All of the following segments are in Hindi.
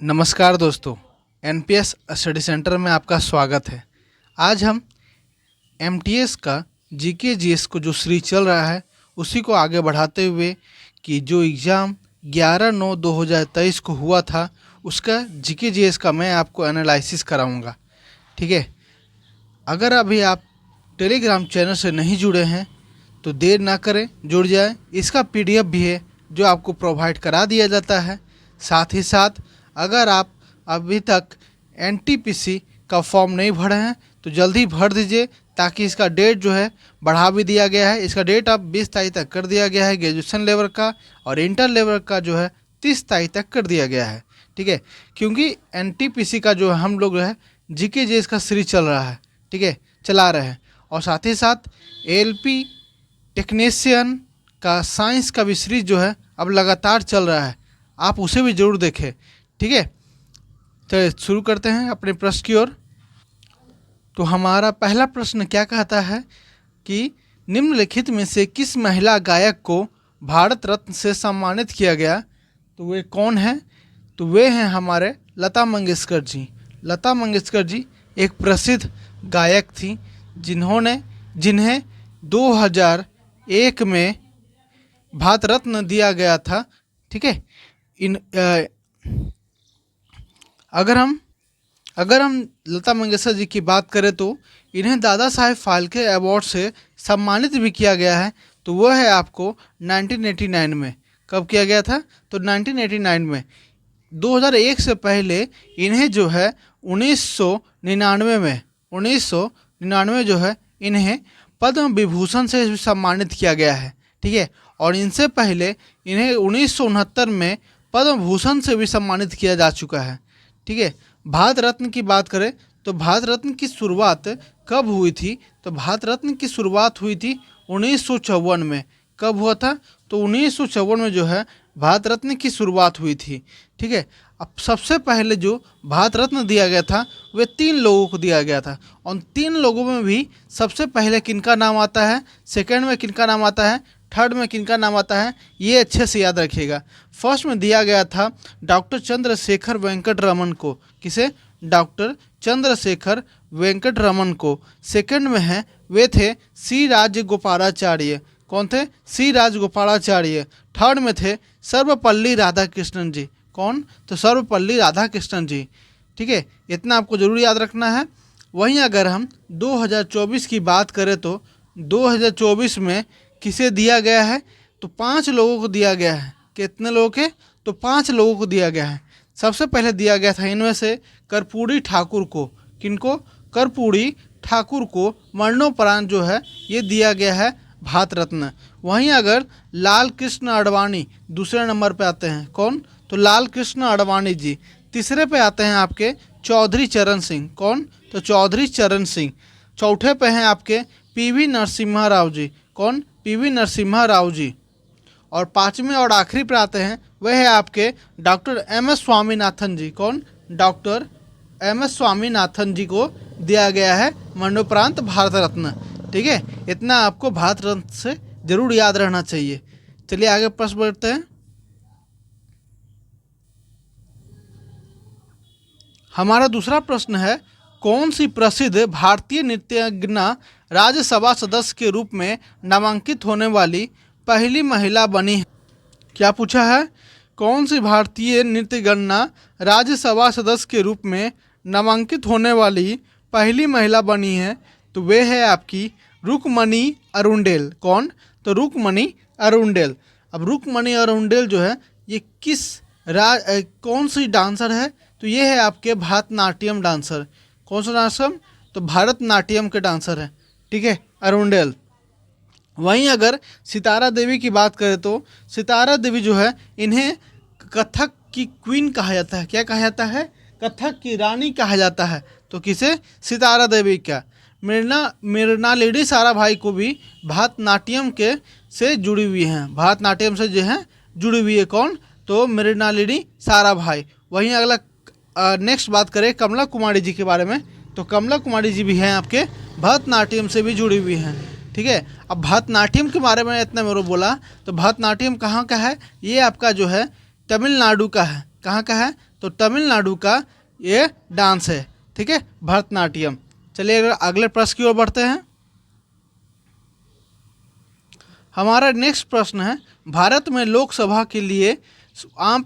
नमस्कार दोस्तों, एनपीएस स्टडी सेंटर में आपका स्वागत है। आज हम एमटीएस का जीके जीएस को जो सीरीज चल रहा है उसी को आगे बढ़ाते हुए कि जो एग्ज़ाम 11/9/2023 को हुआ था उसका जीके जीएस का मैं आपको एनालिसिस कराऊंगा। ठीक है, अगर अभी आप टेलीग्राम चैनल से नहीं जुड़े हैं तो देर ना करें, जुड़ जाएं। इसका पीडीएफ भी है जो आपको प्रोवाइड करा दिया जाता है। साथ ही साथ अगर आप अभी तक एनटीपीसी का फॉर्म नहीं भरे हैं तो जल्दी भर दीजिए, ताकि इसका डेट जो है बढ़ा भी दिया गया है। इसका डेट अब 20 तारीख तक कर दिया गया है ग्रेजुएशन लेवल का, और इंटर लेवल का जो है 30 तारीख तक कर दिया गया है। ठीक है, क्योंकि एनटीपीसी का जो हम लोग है जीके जीएस का सीरीज चल रहा है। ठीक है, चला रहे हैं। और साथ ही साथ एलपी टेक्नीशियन का साइंस का भी सीरीज जो है अब लगातार चल रहा है, आप उसे भी ज़रूर देखें। ठीक है, तो शुरू करते हैं अपने प्रश्न की ओर। तो हमारा पहला प्रश्न क्या कहता है कि निम्नलिखित में से किस महिला गायक को भारत रत्न से सम्मानित किया गया? तो वे कौन हैं? तो वे हैं हमारे लता मंगेशकर जी। लता मंगेशकर जी एक प्रसिद्ध गायक थी जिन्हें 2001 में भारत रत्न दिया गया था। ठीक है, अगर हम लता मंगेशकर जी की बात करें तो इन्हें दादा साहेब फाल्के अवार्ड से सम्मानित भी किया गया है। तो वो है आपको 1989 में। कब किया गया था? तो 1989 में। 2001 से पहले इन्हें जो है 1999 जो है इन्हें पद्म विभूषण से भी सम्मानित किया गया है। ठीक है, और इनसे पहले इन्हें 1969 में पद्म भूषण से भी सम्मानित किया जा चुका है। ठीक है, भारत रत्न की बात करें तो भारत रत्न की शुरुआत कब हुई थी? तो भारत रत्न की शुरुआत हुई थी 1954 में। कब हुआ था? तो 1954 में जो है भारत रत्न की शुरुआत हुई थी। ठीक है, अब सबसे पहले जो भारत रत्न दिया गया था वे 3 लोगों को दिया गया था। और 3 लोगों में भी सबसे पहले किनका नाम आता है, सेकंड में किनका नाम आता है, थर्ड में किनका नाम आता है, ये अच्छे से याद रखिएगा। फर्स्ट में दिया गया था डॉक्टर चंद्रशेखर वेंकट रमन को। किसे? डॉक्टर चंद्रशेखर वेंकट रमन को। सेकंड में है वे थे सी राजगोपालाचार्य। कौन थे? सी राजगोपालाचार्य। थर्ड में थे सर्वपल्ली राधाकृष्णन जी। कौन? तो सर्वपल्ली राधाकृष्णन जी। ठीक है, इतना आपको जरूर याद रखना है। वहीं अगर हम 2024 की बात करें तो 2024 में किसे दिया गया है? तो 5 लोगों को दिया गया है। कितने लोगों के? तो 5 लोगों को दिया गया है। सबसे पहले दिया गया था इनमें से कर्पूरी ठाकुर को। किनको? कर्पूरी ठाकुर को मरणोपरांत जो है ये दिया गया है भारत रत्न। वहीं अगर लाल कृष्ण आडवाणी दूसरे नंबर पे आते हैं। कौन? तो लाल कृष्ण आडवाणी जी। तीसरे पे आते हैं आपके चौधरी चरण सिंह। कौन? तो चौधरी चरण सिंह। चौथे पे हैं आपके पीवी नरसिम्हा राव जी। कौन? पीवी नरसिम्हा राव जी। और 5वें और आखिरी पे आते हैं वह है आपके डॉक्टर एम एस स्वामीनाथन जी। कौन? डॉक्टर एम एस स्वामीनाथन जी को दिया गया है मरणोपरांत भारत रत्न। ठीक है, इतना आपको भारत रत्न से जरूर याद रहना चाहिए। चलिए आगे प्रश्न बढ़ते हैं। हमारा दूसरा प्रश्न है, कौन सी प्रसिद्ध भारतीय नृत्यज्ञा राज्यसभा सदस्य के रूप में नामांकित होने वाली पहली महिला बनी है? क्या पूछा है? कौन सी भारतीय नृत्यज्ञा राज्यसभा सदस्य के रूप में नामांकित होने वाली पहली महिला बनी है? तो वे है आपकी रुक्मणी अरुंडेल। कौन? तो रुक्मणी अरुंडेल। अब रुक्मणी अरुंडेल जो है ये कौन सी डांसर है? तो ये है आपके भरतनाट्यम डांसर। कौन सा डांसर? तो भरतनाट्यम के डांसर है। ठीक है, अरुंडेल। वहीं अगर सितारा देवी की बात करें तो सितारा देवी जो है इन्हें कथक की क्वीन कहा जाता है। क्या कहा जाता है? कथक की रानी कहा जाता है। तो किसे? सितारा देवी का। मृणालिनी साराभाई को भी भरतनाट्यम के से जुड़ी हुई हैं। भरतनाट्यम से जो है जुड़ी हुई है। कौन? तो मृणालिनी साराभाई। वहीं अगला नेक्स्ट बात करें कमला कुमारी जी के बारे में, तो कमला कुमारी जी भी हैं आपके भरतनाट्यम से भी जुड़ी हुई हैं। ठीक है, अब भरतनाट्यम के बारे में इतना मेरे बोला, तो भरतनाट्यम कहाँ का है? ये आपका जो है तमिलनाडु का है। कहाँ का है? तो तमिलनाडु का ये डांस है, ठीक है, भरतनाट्यम। चलिए अगर अगले प्रश्न की ओर बढ़ते हैं। हमारा नेक्स्ट प्रश्न है, भारत में लोकसभा के लिए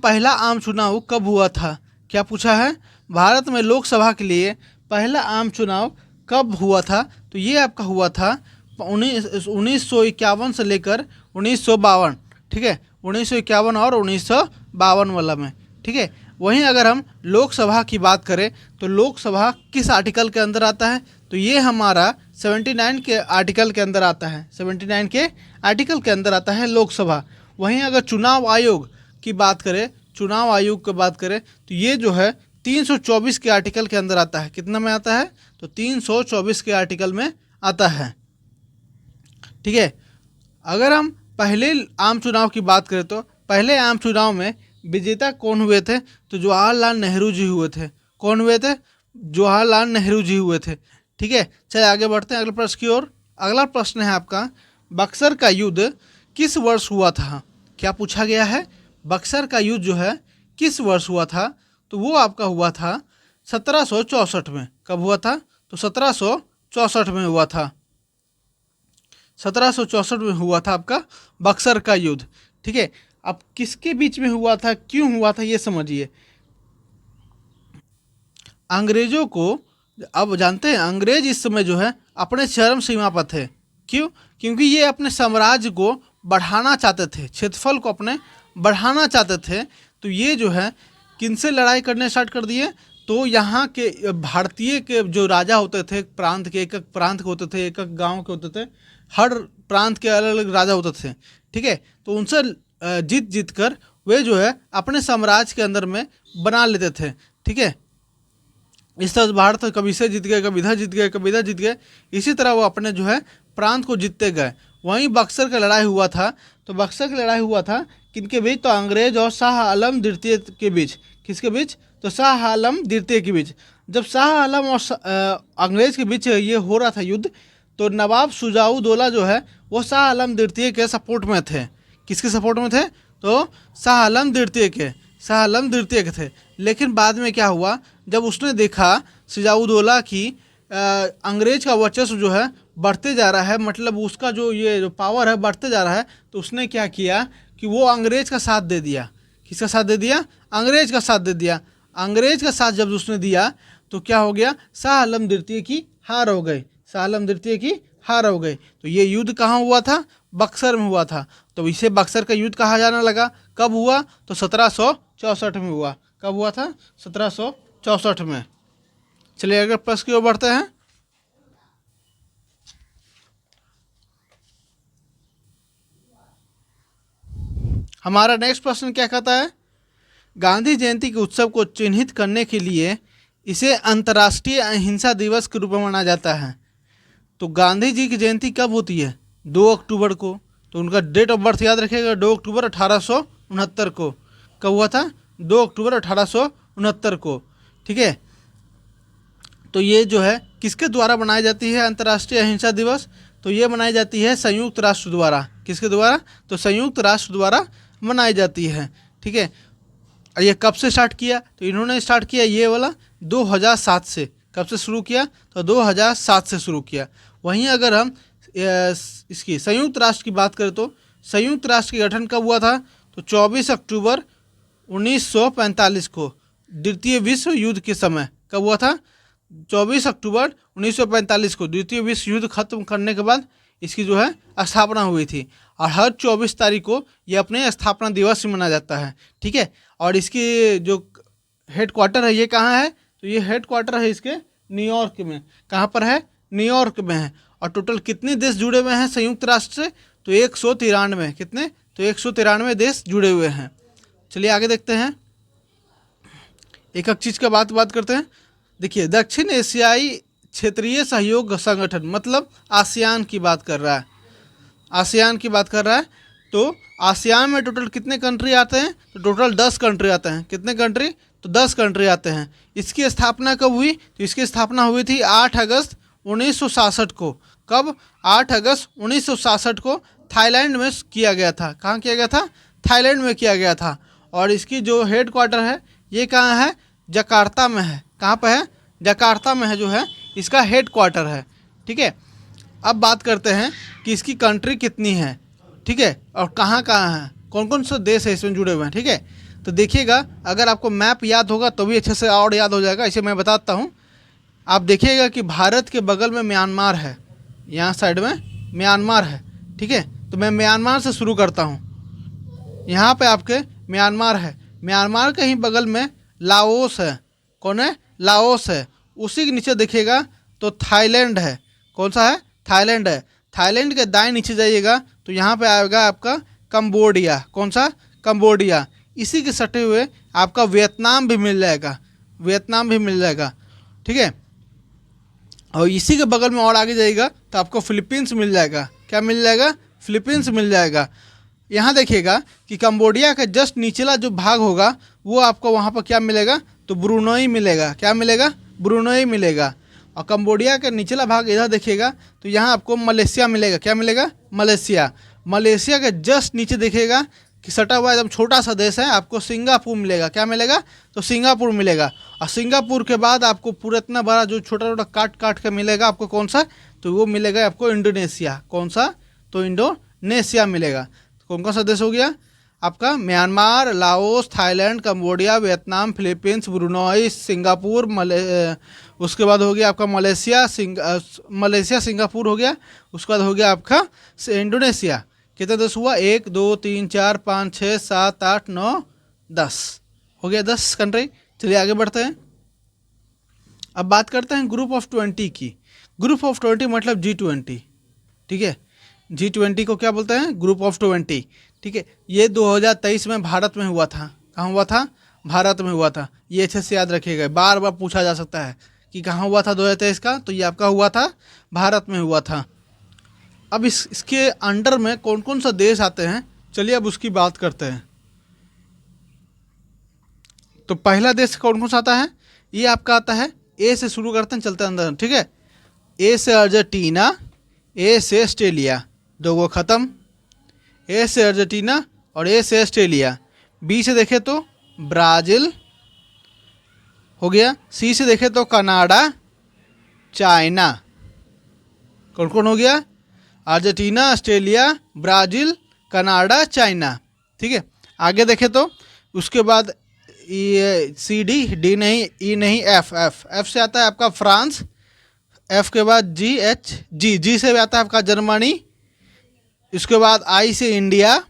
पहला आम चुनाव कब हुआ था? क्या पूछा है? भारत में लोकसभा के लिए पहला आम चुनाव कब हुआ था? तो ये आपका हुआ था 1951 से लेकर 1952, ठीक है, 1951 और 1952 वाला में, ठीक है। वहीं अगर हम लोकसभा की बात करें तो लोकसभा किस आर्टिकल के अंदर आता है? तो ये हमारा 79 के आर्टिकल के अंदर आता है, 79 के आर्टिकल के अंदर आता है लोकसभा। वहीं अगर चुनाव आयोग की बात करें, चुनाव आयोग की बात करें तो ये जो है 324 के आर्टिकल के अंदर आता है। कितना में आता है? तो 324 के आर्टिकल में आता है, ठीक है। अगर हम पहले आम चुनाव की बात करें तो पहले आम चुनाव में विजेता कौन हुए थे? तो जवाहरलाल नेहरू जी हुए थे। कौन हुए थे? जवाहरलाल नेहरू जी हुए थे, ठीक है। चलिए आगे बढ़ते हैं अगले प्रश्न की ओर। अगला प्रश्न है आपका, बक्सर का युद्ध किस वर्ष हुआ था? क्या पूछा गया है? बक्सर का युद्ध जो है किस वर्ष हुआ था? तो वो आपका हुआ था 1764 में। कब हुआ था? तो 1764 में हुआ था, 1764 में हुआ था आपका बक्सर का युद्ध, ठीक है। अब किसके बीच में हुआ था, क्यों हुआ था, ये समझिए। अंग्रेजों को, अब जानते हैं अंग्रेज इस समय जो है अपने चरम सीमा पर थे। क्यों? क्योंकि ये अपने साम्राज्य को बढ़ाना चाहते थे, क्षेत्रफल को अपने बढ़ाना चाहते थे। तो ये जो है किनसे लड़ाई करने स्टार्ट कर दिए? तो यहाँ के भारतीय के जो राजा होते थे, प्रांत के, एक एक प्रांत के होते थे, एक एक गांव के होते थे, हर प्रांत के अलग अलग राजा होते थे, ठीक है। तो उनसे जीत जीत कर वे जो है अपने साम्राज्य के अंदर में बना लेते थे, ठीक है। इस तरह भारत कभी से जीत गए, कभी इधर जीत गए, कभी इधर जीत गए, इसी तरह वो अपने जो है प्रांत को जीतते गए। वहीं बक्सर का लड़ाई हुआ था। तो बक्सर की लड़ाई हुआ था किनके बीच? तो अंग्रेज और शाह आलम द्वितीय के बीच। किसके बीच? तो शाह आलम द्वितीय के बीच। जब शाह आलम और अंग्रेज के बीच ये हो रहा था युद्ध, तो नवाब शुजाउद्दौला जो है वो शाह आलम द्वितीय के सपोर्ट में थे। किसके सपोर्ट में थे? तो शाह आलम द्वितीय के, शाह आलम द्वितीय के थे। लेकिन बाद में क्या हुआ, जब उसने देखा शुजाउद्दौला की अंग्रेज का वर्चस्व जो है बढ़ते जा रहा है, मतलब उसका जो पावर है बढ़ते जा रहा है, तो उसने क्या किया कि वो अंग्रेज का साथ दे दिया। किसका साथ दे दिया? अंग्रेज का साथ दे दिया। अंग्रेज का साथ जब उसने दिया तो क्या हो गया? शाह आलम द्वितीय की हार हो गई, शाह आलम द्वितीय की हार हो गई। तो ये युद्ध कहाँ हुआ था? बक्सर में हुआ था। तो इसे बक्सर का युद्ध कहा जाने लगा। कब हुआ? तो 1764 में हुआ। कब हुआ था? 1764 में। चलिए अगर प्रश्न की ओर बढ़ते हैं। हमारा नेक्स्ट प्रश्न क्या कहता है? गांधी जयंती के उत्सव को चिन्हित करने के लिए इसे अंतर्राष्ट्रीय अहिंसा दिवस के रूप में मनाया जाता है। तो गांधी जी की जयंती कब होती है? 2 अक्टूबर को। तो उनका डेट ऑफ बर्थ याद रखिएगा, 2 अक्टूबर 1869 को। कब हुआ था? 2 अक्टूबर 1869 को, ठीक है। तो ये जो है किसके द्वारा बनाई जाती है अंतर्राष्ट्रीय अहिंसा दिवस? तो ये मनाई जाती है संयुक्त राष्ट्र द्वारा। किसके द्वारा? तो संयुक्त राष्ट्र द्वारा मनाई जाती है, ठीक है। और ये कब से स्टार्ट किया? तो इन्होंने स्टार्ट किया ये वाला 2007 से। कब से शुरू किया? तो 2007 से शुरू किया। वहीं अगर हम इसकी संयुक्त राष्ट्र की बात करें तो संयुक्त राष्ट्र का गठन कब हुआ था? तो 24 अक्टूबर 1945 को, द्वितीय विश्व युद्ध के समय। कब हुआ था? 24 अक्टूबर 1945 को द्वितीय विश्व युद्ध खत्म करने के बाद इसकी जो है स्थापना हुई थी। और हर 24 तारीख को ये अपने स्थापना दिवस मनाया जाता है, ठीक है। और इसकी जो हेड क्वार्टर है ये कहाँ है? तो ये हेड क्वार्टर है इसके न्यूयॉर्क में। कहाँ पर है? न्यूयॉर्क में है। और टोटल कितने देश जुड़े हुए हैं संयुक्त राष्ट्र से? तो 193। कितने? तो 193 देश जुड़े हुए हैं। चलिए आगे देखते हैं, एक एक चीज़ का बात करते हैं। देखिए, दक्षिण एशियाई क्षेत्रीय सहयोग संगठन, मतलब आसियान की बात कर रहा है, आसियान की बात कर रहा है। तो आसियान में टोटल कितने कंट्री आते हैं? तो टोटल 10 कंट्री आते हैं। कितने कंट्री? तो 10 कंट्री आते हैं। इसकी स्थापना कब हुई? तो इसकी स्थापना हुई थी 8 अगस्त 1966 को। कब? 8 अगस्त 1966 को थाईलैंड में किया गया था। कहाँ किया गया था? थाईलैंड में किया गया था। और इसकी जो हेड क्वार्टर है ये कहाँ है, जकार्ता में है। कहाँ पे है, जकार्ता में है जो है इसका हेड क्वार्टर है। ठीक है, अब बात करते हैं कि इसकी कंट्री कितनी है, ठीक है, और कहाँ कहाँ है, कौन कौन से देश है इसमें जुड़े हुए हैं। ठीक है, तो देखिएगा, अगर आपको मैप याद होगा तो भी अच्छे से और याद हो जाएगा। इसे मैं बताता हूँ। आप देखिएगा कि भारत के बगल में म्यांमार है, यहाँ साइड में म्यांमार है। ठीक है, तो मैं म्यांमार से शुरू करता हूँ। यहाँ पे आपके म्यांमार है, म्यांमार के ही बगल में लाओस है। कौन है, लाओस है। उसी के नीचे देखिएगा तो थाईलैंड है। कौन सा है, थाईलैंड है। थाईलैंड के दाएं नीचे जाइएगा तो यहाँ पे आएगा आपका कंबोडिया। कौन सा, कंबोडिया। इसी के सटे हुए आपका वियतनाम भी मिल जाएगा, वियतनाम भी मिल जाएगा। ठीक है, और इसी के बगल में और आगे जाइएगा तो आपको फिलीपींस मिल जाएगा। क्या मिल जाएगा, फिलीपींस मिल जाएगा। यहाँ देखिएगा कि कंबोडिया का जस्ट निचला जो भाग होगा वो आपको वहाँ पर क्या मिलेगा, तो ब्रुनोई मिलेगा। क्या मिलेगा, ब्रुनोई मिलेगा। और कंबोडिया का निचला भाग इधर देखिएगा तो यहाँ आपको मलेशिया मिलेगा। क्या मिलेगा, मलेशिया। मलेशिया के जस्ट नीचे देखिएगा कि सटा हुआ एकदम छोटा सा देश है, आपको सिंगापुर मिलेगा। क्या मिलेगा, तो सिंगापुर मिलेगा। और सिंगापुर के बाद आपको पूरा इतना बड़ा जो छोटा छोटा काट काट के मिलेगा आपको कौन सा, तो वो मिलेगा आपको इंडोनेशिया। कौन सा, तो इंडोनेशिया मिलेगा। तो कौन कौन सा देश हो गया आपका, Myanmar, Laos, Thailand, Cambodia, Vietnam, Philippines, Brunei, Singapore, उसके बाद हो गया आपका मलेशिया, मलेशिया सिंगापुर हो गया। उसके बाद हो गया आपका इंडोनेशिया। कितने देश हुआ, 1 2 3 4 5 6 7 8 9 10 हो गया, 10 कंट्री। चलिए आगे बढ़ते हैं। अब बात करते हैं ग्रुप ऑफ 20 की। ग्रुप ऑफ 20 मतलब G20। ठीक है, G20 को क्या बोलते हैं, ग्रुप ऑफ 20। ठीक है, ये 2023 में भारत में हुआ था। कहाँ हुआ था, भारत में हुआ था। ये अच्छे से याद रखिएगा, बार बार पूछा जा सकता है कि कहाँ हुआ था 2023 का, तो ये आपका हुआ था भारत में हुआ था। अब इसके अंडर में कौन कौन सा देश आते हैं, चलिए अब उसकी बात करते हैं। तो पहला देश कौन कौन सा आता है, ये आपका आता है, ए से शुरू करते हैं, चलते हैं अंदर। ठीक है, ए से अर्जेंटीना, ए से ऑस्ट्रेलिया, दो गो ख़त्म। ए से अर्जेंटीना और ए से ऑस्ट्रेलिया। बी से देखें तो ब्राज़ील हो गया। सी से देखें तो कनाडा, चाइना। कौन कौन हो गया, Argentina, Australia, Brazil, Canada, China. ठीक है, आगे देखें तो उसके बाद ये सी डी, डी नहीं, ई नहीं, एफ। एफ से आता है आपका फ्रांस। एफ के बाद जी, एच, जी से आता है आपका जर्मनी। उसके बाद आई से इंडिया।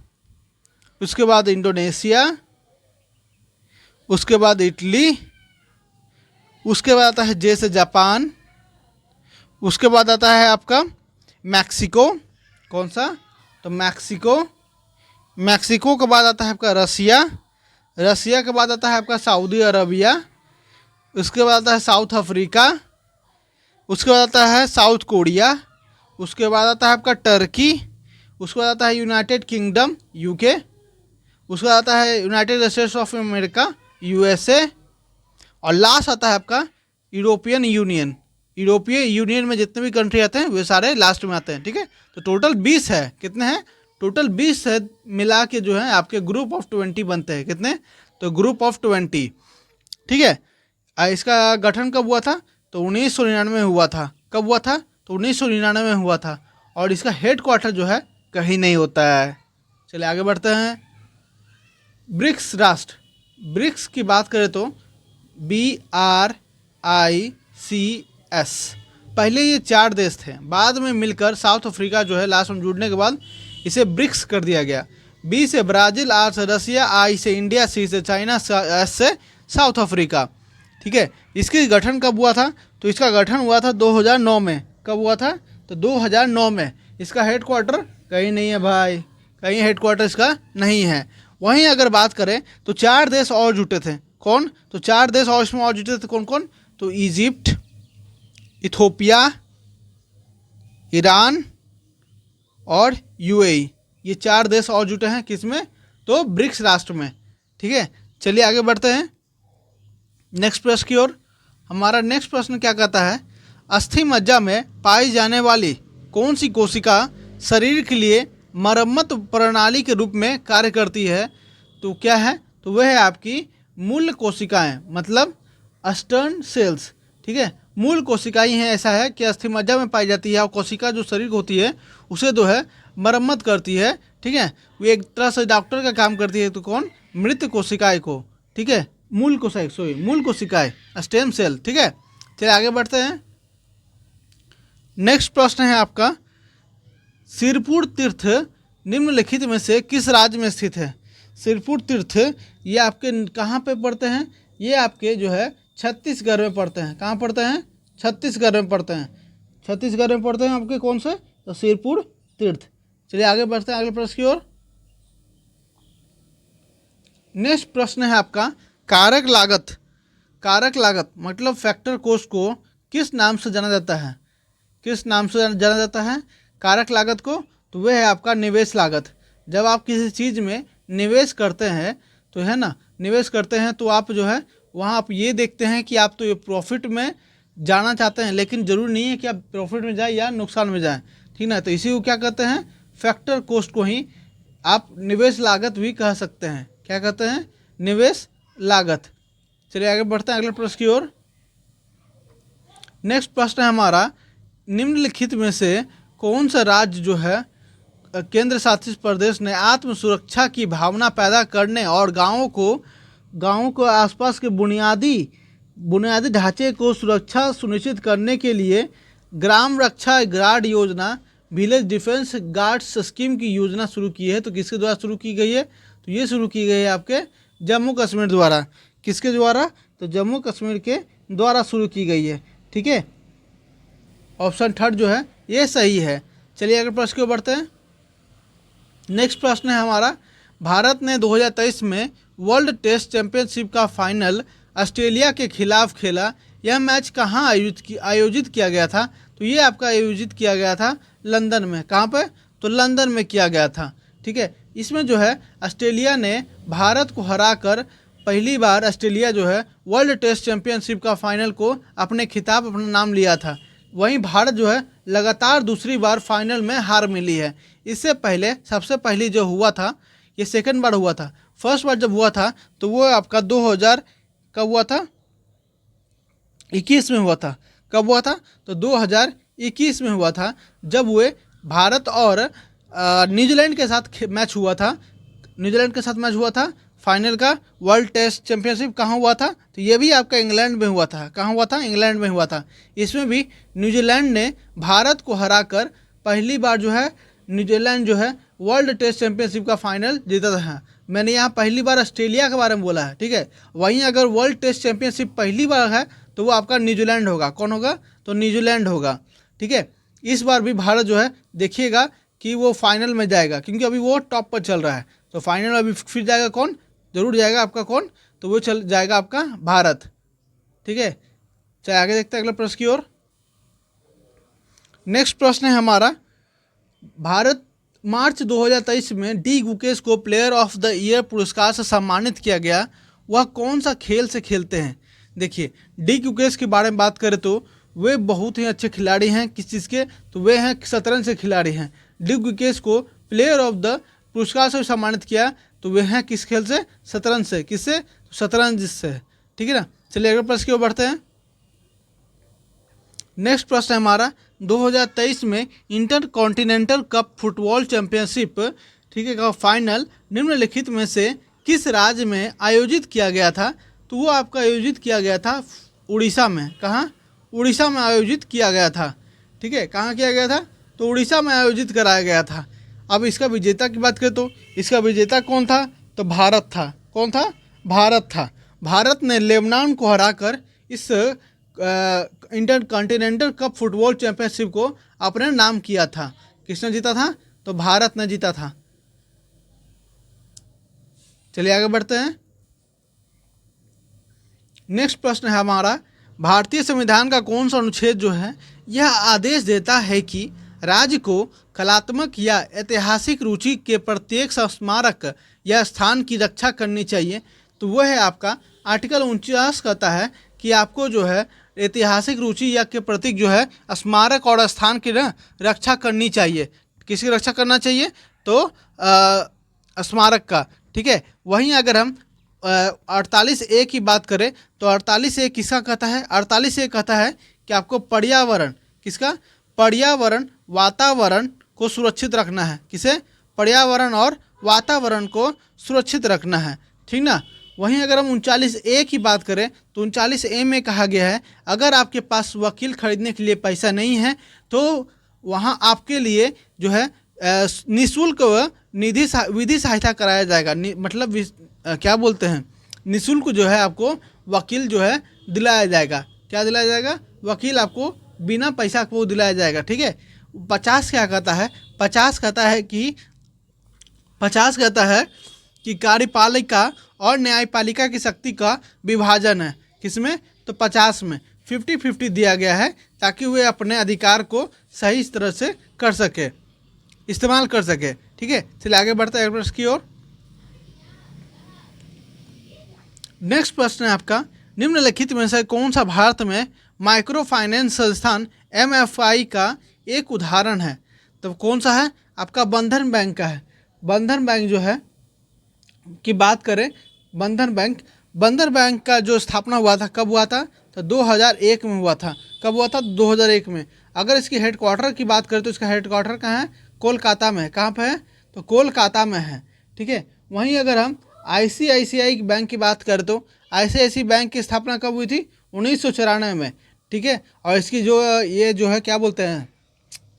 उसके बाद इंडोनेशिया। उसके बाद इटली। उसके बाद आता है जे से जापान। उसके बाद आता है आपका मैक्सिको। कौन सा, तो मैक्सिको। मैक्सिको के बाद आता है आपका रसिया। रसिया के बाद आता है आपका सऊदी अरबिया। उसके बाद आता है साउथ अफ्रीका। उसके बाद आता है साउथ कोरिया। उसके बाद आता है आपका टर्की। उसके बाद आता है यूनाइटेड किंगडम, यूके। उसके बाद आता है United states of America, USA. और लास्ट आता है आपका यूरोपियन यूनियन। यूरोपीय यूनियन में जितने भी कंट्री आते हैं वे सारे लास्ट में आते हैं। ठीक है, तो टोटल 20 है। कितने हैं, टोटल 20 है, मिला के जो है आपके ग्रुप ऑफ 20 बनते हैं। कितने, तो ग्रुप ऑफ 20। ठीक है, इसका गठन कब हुआ था, तो 1999 में हुआ था। कब हुआ था, तो 1999 में हुआ था। और इसका हेड क्वार्टर जो है कहीं नहीं होता है। चलिए आगे बढ़ते हैं। ब्रिक्स राष्ट्र, ब्रिक्स की बात करें तो BRICS। पहले ये 4 देश थे, बाद में मिलकर साउथ अफ्रीका जो है लास्ट में जुड़ने के बाद इसे ब्रिक्स कर दिया गया। बी से ब्राज़ील, आर से रसिया, आई से इंडिया, सी से चाइना, एस से साउथ अफ्रीका। ठीक है, इसकी गठन कब हुआ था, तो इसका गठन हुआ था 2009 में। कब हुआ था, तो 2009 में। इसका हेड क्वार्टर कहीं नहीं है भाई, कहीं हेड क्वार्टर इसका नहीं है। वहीं अगर बात करें तो 4 देश और जुटे थे। कौन, तो 4 देश और इसमें और जुटे थे। कौन कौन, तो इजिप्ट, इथोपिया, ईरान और यूएई। ये 4 देश और जुटे हैं किसमें, तो ब्रिक्स राष्ट्र में। ठीक है, चलिए आगे बढ़ते हैं नेक्स्ट प्रश्न की ओर। हमारा नेक्स्ट प्रश्न क्या कहता है, अस्थि मज्जा में पाई जाने वाली कौन सी कोशिका शरीर के लिए मरम्मत प्रणाली के रूप में कार्य करती है, तो क्या है, तो वह है आपकी मूल कोशिकाएं, मतलब स्टर्न सेल्स। ठीक है, मूल कोशिकाएं हैं, ऐसा है कि अस्थि मज्जा में पाई जाती है और कोशिका जो शरीर होती है उसे जो है मरम्मत करती है। ठीक है, वो एक तरह से डॉक्टर का काम करती है। तो कौन? मृत कोशिकाएं को। ठीक है, मूल कोशिकाएं स्टेम सेल। ठीक है, चलिए आगे बढ़ते हैं। नेक्स्ट प्रश्न है आपका, सिरपुर तीर्थ निम्नलिखित में से किस राज्य में स्थित है? सिरपुर तीर्थ ये आपके कहाँ पे पड़ते हैं? ये आपके जो है छत्तीसगढ़ में पड़ते हैं। कहाँ पड़ते हैं? छत्तीसगढ़ में पड़ते हैं। छत्तीसगढ़ में पड़ते हैं आपके कौन से? तो सिरपुर तीर्थ। चलिए आगे बढ़ते हैं अगले प्रश्न की ओर। नेक्स्ट प्रश्न है आपका, कारक लागत। कारक लागत मतलब फैक्टर कॉस्ट को किस नाम से जाना जाता है? किस नाम से जाना जाता है कारक लागत को? तो वह है आपका निवेश लागत। जब आप किसी चीज़ में निवेश करते हैं तो है ना, निवेश करते हैं तो आप जो है वहाँ आप ये देखते हैं कि आप तो ये प्रॉफिट में जाना चाहते हैं, लेकिन ज़रूरी नहीं है कि आप प्रॉफिट में जाए या नुकसान में जाए। ठीक ना, तो इसी को क्या कहते हैं? फैक्टर कॉस्ट को ही आप निवेश लागत भी कह सकते हैं। क्या कहते हैं? निवेश लागत। चलिए आगे बढ़ते हैं अगले प्रश्न की ओर। नेक्स्ट प्रश्न है हमारा, निम्नलिखित में से कौन सा राज्य जो है केंद्र शासित प्रदेश ने आत्म सुरक्षा की भावना पैदा करने और गाँवों को आसपास के बुनियादी ढांचे को सुरक्षा सुनिश्चित करने के लिए ग्राम रक्षा गार्ड योजना, विलेज डिफेंस गार्ड्स स्कीम की योजना शुरू की है? तो किसके द्वारा शुरू की गई है? तो ये शुरू की गई है आपके जम्मू कश्मीर द्वारा। किसके द्वारा? तो जम्मू कश्मीर के द्वारा शुरू की गई है। ठीक है, ऑप्शन थर्ड जो है ये सही है। चलिए अगले प्रश्न को बढ़ते हैं। नेक्स्ट प्रश्न है हमारा, भारत ने 2023 में वर्ल्ड टेस्ट चैंपियनशिप का फाइनल ऑस्ट्रेलिया के खिलाफ खेला। यह मैच कहाँ आयोजित किया गया था? तो ये आपका आयोजित किया गया था लंदन में। कहाँ पे? तो लंदन में किया गया था। ठीक है, इसमें जो है ऑस्ट्रेलिया ने भारत को हराकर पहली बार ऑस्ट्रेलिया जो है वर्ल्ड टेस्ट चैंपियनशिप का फाइनल को अपने खिताब अपना नाम लिया था। वहीं भारत जो है लगातार दूसरी बार फाइनल में हार मिली है। इससे पहले सबसे पहले जो हुआ था, ये सेकंड बार हुआ था। फर्स्ट बार जब हुआ था तो वो आपका 2000 कब हुआ था? 21 में हुआ था। कब हुआ था? तो 2021 में हुआ था, जब वे भारत और न्यूजीलैंड के साथ मैच हुआ था। न्यूजीलैंड के साथ मैच हुआ था फाइनल का। वर्ल्ड टेस्ट चैंपियनशिप कहाँ हुआ था? तो ये भी आपका इंग्लैंड में हुआ था। कहाँ हुआ था? इंग्लैंड में हुआ था। इसमें भी न्यूजीलैंड ने भारत को हराकर पहली बार जो है न्यूजीलैंड जो है वर्ल्ड टेस्ट चैंपियनशिप का फाइनल जीता था। मैंने यहाँ पहली बार ऑस्ट्रेलिया के बारे में बोला है। ठीक है, वहीं अगर वर्ल्ड टेस्ट चैंपियनशिप पहली बार है तो वो आपका न्यूजीलैंड होगा। कौन होगा? तो न्यूजीलैंड होगा। ठीक है, इस बार भी भारत जो है देखिएगा कि वो फाइनल में जाएगा, क्योंकि अभी वो टॉप पर चल रहा है। तो फाइनल अभी फिर जाएगा कौन? जरूर जाएगा आपका कौन? तो वो चल जाएगा आपका भारत। ठीक है, चलिए आगे देखते हैं अगले प्रश्न की ओर। नेक्स्ट प्रश्न है हमारा, भारत मार्च 2023 में डी गुकेश को प्लेयर ऑफ द ईयर पुरस्कार से सम्मानित किया गया। वह कौन सा खेल से खेलते हैं? देखिए, डी गुकेश के बारे में बात करें तो वे बहुत ही अच्छे खिलाड़ी हैं। किस चीज़ के? तो वे हैं शतरंज से खिलाड़ी हैं। डी गुकेश को प्लेयर ऑफ द पुरस्कार से सम्मानित किया, तो वे हैं किस खेल से? शतरंज से। किससे? शतरंज से। ठीक है ना, चलिए अगले प्रश्न की ओर बढ़ते हैं। नेक्स्ट प्रश्न है हमारा, 2023 में inter continental cup football championship, ठीक है, का फाइनल निम्नलिखित में से किस राज्य में आयोजित किया गया था? तो वो आपका आयोजित किया गया था उड़ीसा में। कहाँ? उड़ीसा में आयोजित किया गया था। ठीक है, कहाँ किया गया था? तो उड़ीसा में आयोजित कराया गया था। अब इसका विजेता की बात करें तो इसका विजेता कौन था? तो भारत था। कौन था? भारत था। भारत ने लेबनान को हराकर इस inter continental cup football championship को अपने नाम किया था। किसने जीता था? तो भारत ने जीता था। चलिए आगे बढ़ते हैं। नेक्स्ट प्रश्न है हमारा, भारतीय संविधान का कौन सा अनुच्छेद जो है यह आदेश देता है कि राज्य को कलात्मक या ऐतिहासिक रुचि के प्रत्येक स्मारक या स्थान की रक्षा करनी चाहिए? तो वह है आपका आर्टिकल 49 कहता है कि आपको जो है ऐतिहासिक रुचि या के प्रतीक जो है स्मारक और स्थान की रक्षा करनी चाहिए। किसकी रक्षा करना चाहिए? तो स्मारक का। ठीक है, वहीं अगर हम 48A की बात करें तो 48A किसका कहता है? 48A कहता है कि आपको पर्यावरण, किसका? पर्यावरण वातावरण को सुरक्षित रखना है। किसे? पर्यावरण और वातावरण को सुरक्षित रखना है, ठीक ना। वहीं अगर हम 39A की बात करें तो 39A में कहा गया है अगर आपके पास वकील खरीदने के लिए पैसा नहीं है तो वहाँ आपके लिए जो है निःशुल्क विधि सहायता कराया जाएगा। मतलब क्या बोलते हैं, निःशुल्क जो है आपको वकील जो है दिलाया जाएगा। क्या दिलाया जाएगा? वकील आपको बिना पैसा को दिलाया जाएगा, ठीक है। 50 क्या कहता है? 50 कहता है कि कार्यपालिका और न्यायपालिका की शक्ति का विभाजन है। किसमें? तो 50 में 50-50 दिया गया है ताकि वे अपने अधिकार को सही तरह से कर सके, इस्तेमाल कर सके, ठीक है। चलिए आगे बढ़ते हैं प्रश्न की ओर। नेक्स्ट प्रश्न है आपका, निम्नलिखित में से कौन सा भारत में माइक्रो फाइनेंस संस्थान MFI का एक उदाहरण है? तो कौन सा है? आपका बंधन बैंक का है। बंधन बैंक जो है की बात करें, बंधन बैंक का जो स्थापना हुआ था कब हुआ था? तो 2001 में हुआ था। कब हुआ था? 2001 में। अगर इसकी हेडक्वार्टर की बात करें तो इसका हेडक्वार्टर कहाँ है? कोलकाता में है। कहाँ पे है? तो कोलकाता में है, ठीक है। वहीं अगर हम ICICI बैंक की बात करें तो ICICI बैंक की स्थापना कब हुई थी? 1994 में, ठीक है। और इसकी जो ये जो है क्या बोलते हैं,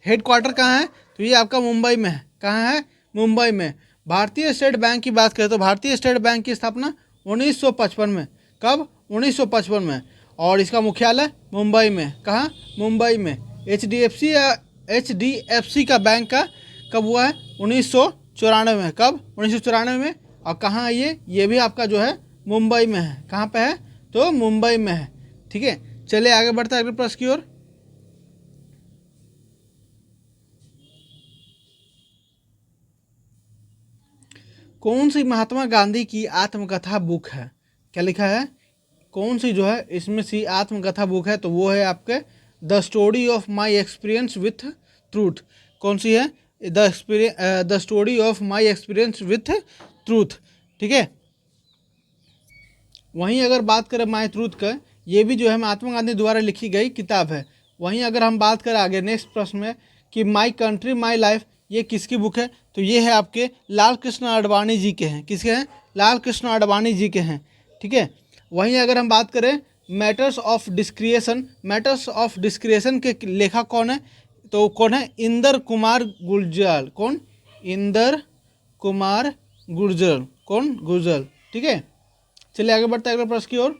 हेडक्वार्टर कहाँ है? तो ये आपका मुंबई में है। कहाँ है? मुंबई में। भारतीय स्टेट बैंक की बात करें तो भारतीय स्टेट बैंक की स्थापना 1955 में। कब? 1955 में। और इसका मुख्यालय मुंबई में। कहाँ? मुंबई में। HDFC का बैंक का कब हुआ है? 1994 में। कब? 1994 में। और कहाँ है ये भी आपका जो है मुंबई में है। कहाँ पे है? तो मुंबई में है, ठीक है। चलिए आगे बढ़ते हैं अगले प्रश्न की ओर। कौन सी महात्मा गांधी की आत्मकथा बुक है? क्या लिखा है? कौन सी जो है इसमें सी आत्मकथा बुक है? तो वो है आपके the story of my experience with truth. कौन सी है? The story of my experience with truth, ठीक है। वहीं अगर बात करें माई ट्रूथ का, ये भी जो है महात्मा गांधी द्वारा लिखी गई किताब है। वहीं अगर हम बात करें आगे नेक्स्ट प्रश्न में कि माई कंट्री माई लाइफ, ये किसकी बुक है? तो ये है आपके लाल कृष्ण आडवाणी जी के हैं। किसके हैं? लाल कृष्ण आडवाणी जी के हैं, ठीक है। वहीं अगर हम बात करें मैटर्स ऑफ डिस्क्रिएशन के लेखक कौन है? तो कौन है? इंदर कुमार गुर्जर। कौन? इंदर कुमार गुर्जर। कौन? गुर्जर, ठीक है। चलिए आगे बढ़ते हैं अगले प्रश्न की ओर।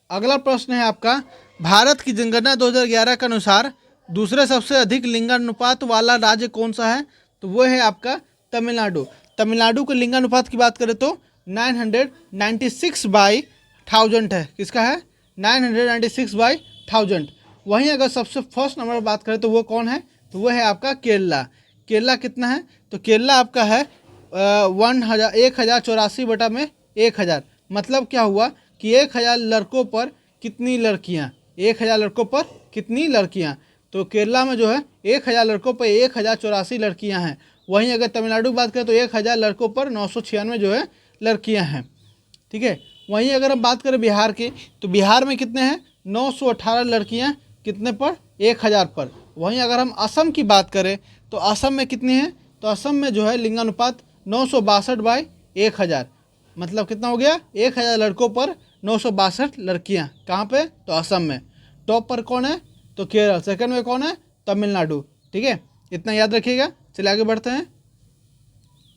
अगला प्रश्न है आपका, भारत की जनगणना 2011 के अनुसार दूसरे सबसे अधिक लिंगानुपात वाला राज्य कौन सा है? तो वो है आपका तमिलनाडु। तमिलनाडु के लिंगानुपात की बात करें तो 996/1000 है। किसका है? 996/1000। वहीं अगर सबसे फर्स्ट नंबर पर बात करें तो वो कौन है? तो वो है आपका केरला। केरला कितना है? तो केरला आपका है 1084/1000। मतलब क्या हुआ कि 1000 लड़कों पर कितनी लड़कियां? 1000 लड़कों पर कितनी लड़कियां? तो केरला में जो है 1000 लड़कों पर 1084 लड़कियां हैं। वहीं अगर तमिलनाडु की बात करें तो 1000 लड़कों पर 996 जो है लड़कियां हैं, ठीक है। वहीं अगर हम बात करें बिहार की तो बिहार में कितने हैं? 918 लड़कियां। कितने पर? 1000 पर। वहीं अगर हम असम की बात करें तो असम में कितनी है? तो असम में जो है लिंगानुपात 962/1000। मतलब कितना हो गया? 1000 लड़कों पर 962 लड़कियां। कहाँ पे? तो असम में। टॉप पर कौन है? तो केरल। सेकंड में कौन है? तमिलनाडु, ठीक है। इतना याद रखिएगा। चलिए आगे बढ़ते हैं।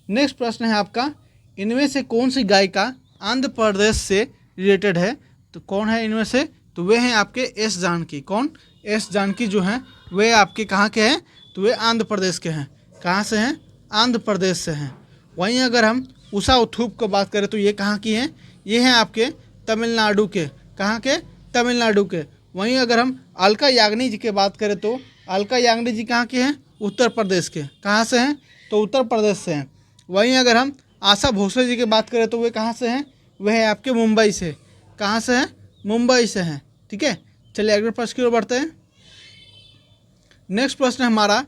नेक्स्ट प्रश्न है आपका, इनमें से कौन सी गायिका आंध्र प्रदेश से रिलेटेड है? तो कौन है इनमें से? तो वे हैं आपके एस जानकी। कौन? एस जानकी जो हैं वे आपके कहाँ के हैं? तो वे आंध्र प्रदेश के हैं। कहाँ से हैं? आंध्र प्रदेश से हैं। वहीं अगर हम उषा उथुप को बात करें तो ये कहाँ की हैं? ये हैं आपके तमिलनाडु के। कहाँ के? तमिलनाडु के। वहीं अगर हम अलका याग्निक जी की बात करें तो अलका याग्निक जी कहाँ के हैं? उत्तर प्रदेश के। कहाँ से हैं? तो उत्तर प्रदेश से हैं। वहीं अगर हम आशा भोसले जी की बात करें तो वे कहाँ से हैं? वह है आपके मुंबई से। कहाँ से हैं? मुंबई से हैं, ठीक है। चलिए अगले प्रश्न की ओर बढ़ते हैं। नेक्स्ट प्रश्न है हमारा,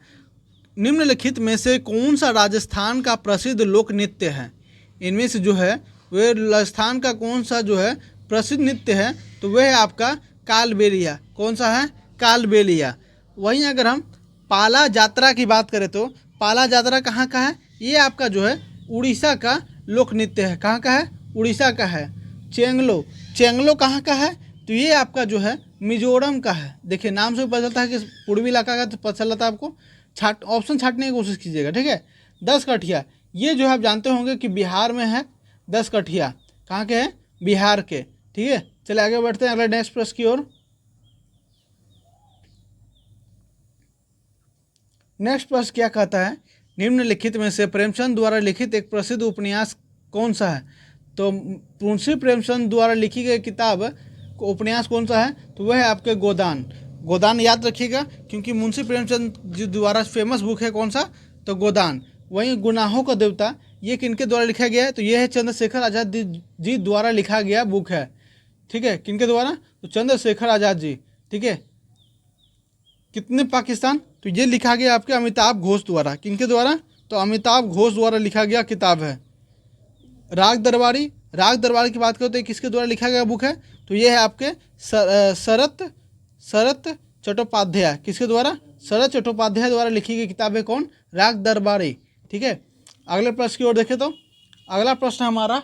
निम्नलिखित में से कौन सा राजस्थान का प्रसिद्ध लोक नृत्य है? इनमें से जो है वे राजस्थान का कौन सा जो है प्रसिद्ध नृत्य है, तो वह है आपका कालबेलिया। कौन सा है? कालबेलिया। वहीं अगर हम पाला जात्रा की बात करें तो पाला जात्रा कहाँ का है? ये आपका जो है उड़ीसा का लोक नृत्य है। कहाँ का है? उड़ीसा का है। चेंगलो, चेंगलो कहाँ का है? तो ये आपका जो है मिजोरम का है। देखिए नाम से पता चलता है कि पूर्वी इलाका का, तो पता चल जाता है आपको। ऑप्शन छाटने की कोशिश कीजिएगा, ठीक है। 10 कठिया, ये जो है आप जानते होंगे कि बिहार में है। 10 कठिया कहाँ के हैं? बिहार के, ठीक है। चलिए आगे बढ़ते हैं अगले नेक्स्ट प्रश्न की ओर। नेक्स्ट प्रश्न क्या कहता है? निम्नलिखित में से प्रेमचंद द्वारा लिखित एक प्रसिद्ध उपन्यास कौन सा है? तो मुंशी प्रेमचंद द्वारा लिखी गई किताब उपन्यास कौन सा है? तो वह है आपके गोदान। गोदान याद रखिएगा, क्योंकि मुंशी प्रेमचंद जी द्वारा फेमस बुक है कौन सा? तो गोदान। वहीं गुनाहों का देवता, ये किनके द्वारा लिखा गया है? तो ये है चंद्रशेखर आज़ाद जी द्वारा लिखा गया बुक है, ठीक है। किनके द्वारा? तो चंद्रशेखर आज़ाद जी, ठीक है। कितने पाकिस्तान? तो ये लिखा गया आपके अमिताभ घोष द्वारा। किनके द्वारा? तो अमिताभ घोष द्वारा लिखा गया किताब है। राग दरबारी, राग दरबारी की बात करो तो किसके द्वारा लिखा गया बुक है? तो ये है आपके शरत चट्टोपाध्याय। किसके द्वारा? शरत चट्टोपाध्याय द्वारा लिखी गई किताब है कौन? राग दरबारी, ठीक है। अगले प्रश्न की ओर देखें तो अगला प्रश्न हमारा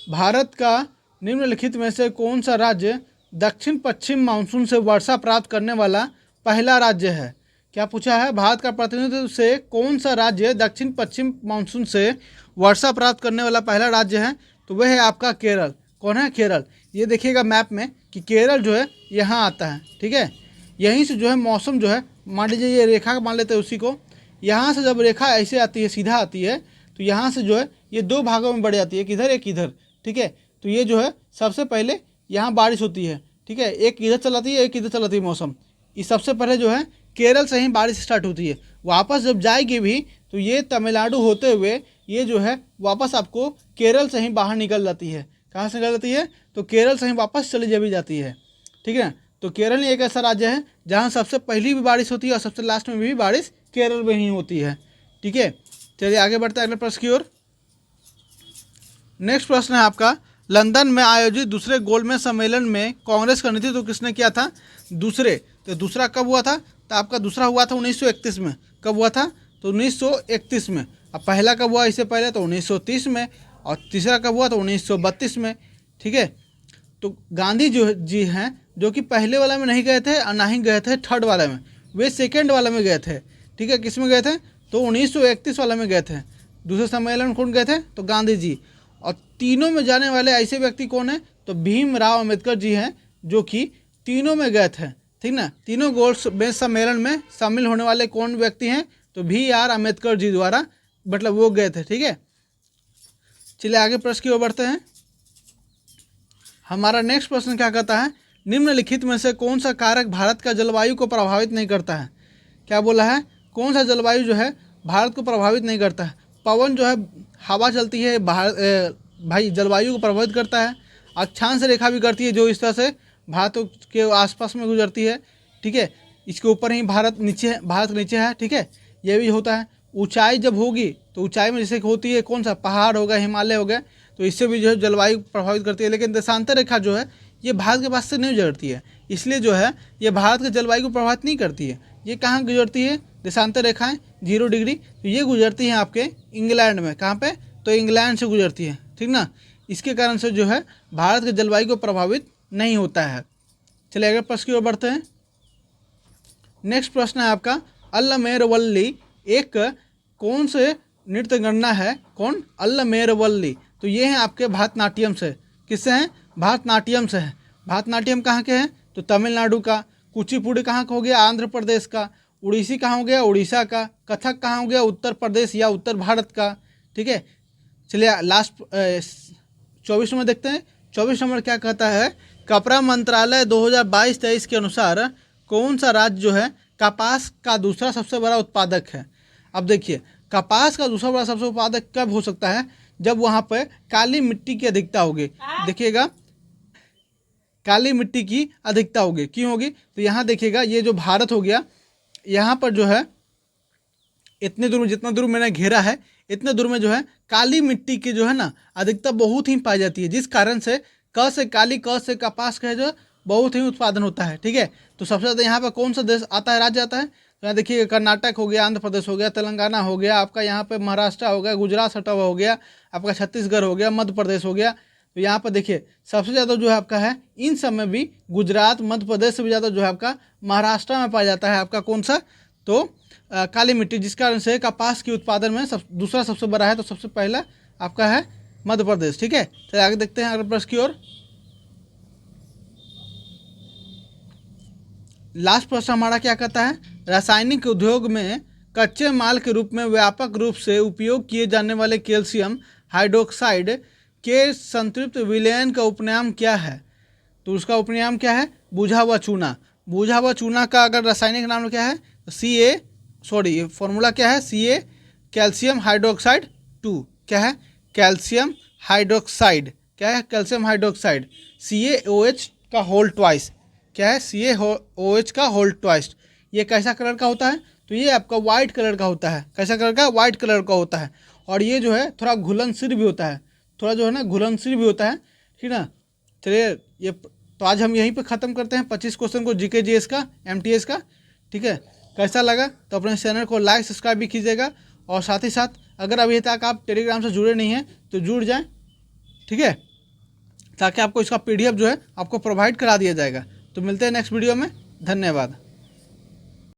भारत का निम्नलिखित में से कौन सा राज्य दक्षिण पश्चिम मानसून से वर्षा प्राप्त करने वाला पहला राज्य है? क्या पूछा है? भारत का प्रतिनिधित्व से कौन सा राज्य दक्षिण पश्चिम मानसून से वर्षा प्राप्त करने वाला पहला राज्य है? तो वह है आपका केरल। कौन है? केरल। ये देखिएगा मैप में कि केरल जो है यहाँ आता है, ठीक है। यहीं से जो है मौसम जो है, मान लीजिए ये रेखा मान लेते हैं उसी को, यहाँ से जब रेखा ऐसे आती है, सीधा आती है, तो यहाँ से जो है ये 2 भागों में बढ़ जाती है, किधर एक इधर, ठीक है। तो ये जो है सबसे पहले यहाँ बारिश होती है, ठीक है। एक इधर चलाती है, एक इधर चलाती है मौसम। ये सबसे पहले जो है केरल से ही बारिश स्टार्ट होती है। वापस जब जाएगी भी तो ये तमिलनाडु होते हुए ये जो है वापस आपको केरल से ही बाहर निकल जाती है। कहाँ से निकल जाती है? तो केरल से ही वापस चली भी जाती है, ठीक है। तो केरल एक ऐसा राज्य है जहाँ सबसे पहली भी बारिश होती है और सबसे लास्ट में भी बारिश केरल में ही होती है, ठीक है। चलिए आगे बढ़ते हैं अगले प्रश्न की ओर। नेक्स्ट प्रश्न है आपका, लंदन में आयोजित दूसरे गोलमेज सम्मेलन में कांग्रेस का नेतृत्व किसने किया था? दूसरे। तो दूसरा कब हुआ था? तो आपका दूसरा हुआ था 1931 में। कब हुआ था? तो 1931 में। अब पहला कब हुआ इससे पहले? तो 1930 में। और तीसरा कब हुआ? तो 1932 में, ठीक है। तो गांधी जो जी हैं, जो कि पहले वाला में नहीं गए थे और ना ही गए थे थर्ड वाला में, वे सेकेंड वाला में गए थे, ठीक है। किस में गए थे? तो 1931 वाला में गए थे। दूसरे सम्मेलन कौन गए थे? तो गांधी जी। और तीनों में जाने वाले ऐसे व्यक्ति कौन है? तो भीमराव अम्बेडकर जी हैं, जो कि तीनों में गए थे, ठीक ना। तीनों गोलमेज सम्मेलन में शामिल होने वाले कौन व्यक्ति हैं? तो BR अम्बेडकर जी द्वारा, मतलब वो गए थे, ठीक है। चलिए आगे प्रश्न की ओर बढ़ते हैं। हमारा नेक्स्ट प्रश्न क्या कहता है? निम्नलिखित में से कौन सा कारक भारत का जलवायु को प्रभावित नहीं करता है? क्या बोला है? कौन सा जलवायु जो है भारत को प्रभावित नहीं करता है? पवन जो है, हवा चलती है, भाई जलवायु को प्रभावित करता है। अक्षांश रेखा भी करती है, जो इस तरह से भारत के आसपास में गुजरती है, ठीक है। इसके ऊपर ही भारत नीचे है, ठीक है। ये भी होता है। ऊंचाई जब होगी तो ऊंचाई में जैसे होती है कौन सा, पहाड़ हो गया, हिमालय हो गया, तो इससे भी जो है जलवायु प्रभावित करती है। लेकिन देशांतर रेखा जो है ये भारत के पास से नहीं गुजरती है, इसलिए जो है ये भारत के जलवायु को प्रभावित नहीं करती है। ये कहाँ गुजरती है? देशांतर रेखाएं 0 डिग्री, तो ये गुजरती हैं आपके इंग्लैंड में। कहाँ पे? तो इंग्लैंड से गुजरती है, ठीक ना। इसके कारण से जो है भारत के जलवायु को प्रभावित नहीं होता है। चलिए अगले प्रश्न की ओर बढ़ते हैं। नेक्स्ट प्रश्न है आपका, अल्लमेरवल्ली एक कौन से नृत्य गणना है? कौन? अल्लमेरवल्ली। तो ये हैं आपके भरतनाट्यम से। किससे हैं? भरतनाट्यम से है। भरतनाट्यम कहाँ के हैं? तो तमिलनाडु का। कुचिपुड़ी कहाँ का हो गया? आंध्र प्रदेश का। उड़ीसी कहाँ हो गया? उड़ीसा का। कथक कहाँ हो गया? उत्तर प्रदेश या उत्तर भारत का, ठीक है। चलिए लास्ट 24 नंबर देखते हैं। 24 नंबर क्या कहता है? कपड़ा मंत्रालय 2022-23 के अनुसार कौन सा राज्य जो है कपास का दूसरा सबसे बड़ा उत्पादक है? अब देखिए, कपास का दूसरा बड़ा सबसे उत्पादक कब हो सकता है? जब वहाँ पर काली मिट्टी की अधिकता होगी। देखिएगा, काली मिट्टी की अधिकता होगी। क्यों होगी? तो यहाँ देखिएगा, ये जो भारत हो गया, यहाँ पर जो है इतने दूर, जितना दूर मैंने घेरा है, इतने दूर में जो है काली मिट्टी की जो है ना अधिकता बहुत ही पाई जाती है, जिस कारण से क से काली, क से कपास का जो है बहुत ही उत्पादन होता है। ठीक है, तो सबसे ज़्यादा यहाँ पे कौन सा देश आता है, राज्य आता है? तो यहाँ देखिए कर्नाटक हो गया, आंध्र प्रदेश हो गया, तेलंगाना हो गया, आपका यहाँ पे महाराष्ट्र हो गया, गुजरात सटा हुआ हो गया, आपका छत्तीसगढ़ हो गया, मध्य प्रदेश हो गया। तो यहाँ पर देखिए सबसे ज़्यादा जो है आपका है इन सब में भी गुजरात, मध्य प्रदेश से भी ज़्यादा जो है आपका महाराष्ट्र में पाया जाता है आपका कौन सा, तो काली मिट्टी, जिस कारण से कपास के उत्पादन में दूसरा सबसे बड़ा है। तो सबसे पहला आपका है मध्य प्रदेश। ठीक है, चलिए आगे देखते हैं अगले प्रश्न की ओर। लास्ट प्रश्न हमारा क्या कहता है, रासायनिक उद्योग में कच्चे माल के रूप में व्यापक रूप से उपयोग किए जाने वाले कैल्शियम हाइड्रोक्साइड के संतृप्त विलयन का उपनाम क्या है? तो उसका उपनाम क्या है? बुझा हुआ चूना। बुझा हुआ चूना का अगर रासायनिक नाम क्या है, ये फॉर्मूला क्या है, Ca कैल्शियम हाइड्रोक्साइड 2। क्या है? Calcium hydroxide. क्या है? कैल्शियम हाइड्रोक्साइड CaOH का होल ट्वाइस। क्या है? CaOH का होल ट्वाइस। ये कैसा कलर का होता है? तो ये आपका वाइट कलर का होता है। कैसा कलर का? वाइट कलर का होता है। और ये जो है थोड़ा घुलनशील भी होता है, थोड़ा जो है ना घुलनशील भी होता है। ठीक ना, चलिए ये तो आज हम यहीं पे ख़त्म करते हैं 25 क्वेश्चन को GK GS का, MTS का। ठीक है, कैसा लगा तो अपने चैनल को लाइक सब्सक्राइब भी कीजिएगा, और साथ ही साथ अगर अभी तक आप टेलीग्राम से जुड़े नहीं हैं तो जुड़ जाएं। ठीक है, ताकि आपको इसका PDF जो है आपको प्रोवाइड करा दिया जाएगा। तो मिलते हैं नेक्स्ट वीडियो में, धन्यवाद।